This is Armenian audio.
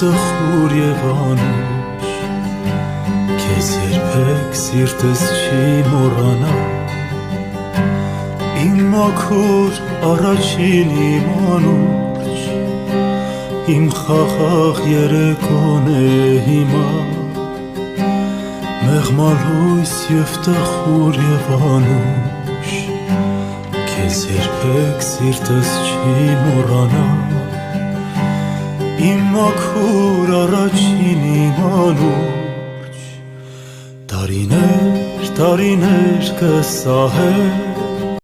տխուր և անուշ, քեզ երբեք սիրտս չի մոռանա, իմ մաքուր առաջին իմ անուշ, իմ խաղաղ երեկոն է հիմա, մեղմալույս և տխուր և անուշ, քեզ երբեք սիրտս չի մոռանա, իմ մաքուր առաջին իմ անուշ, տարիներ կսահեր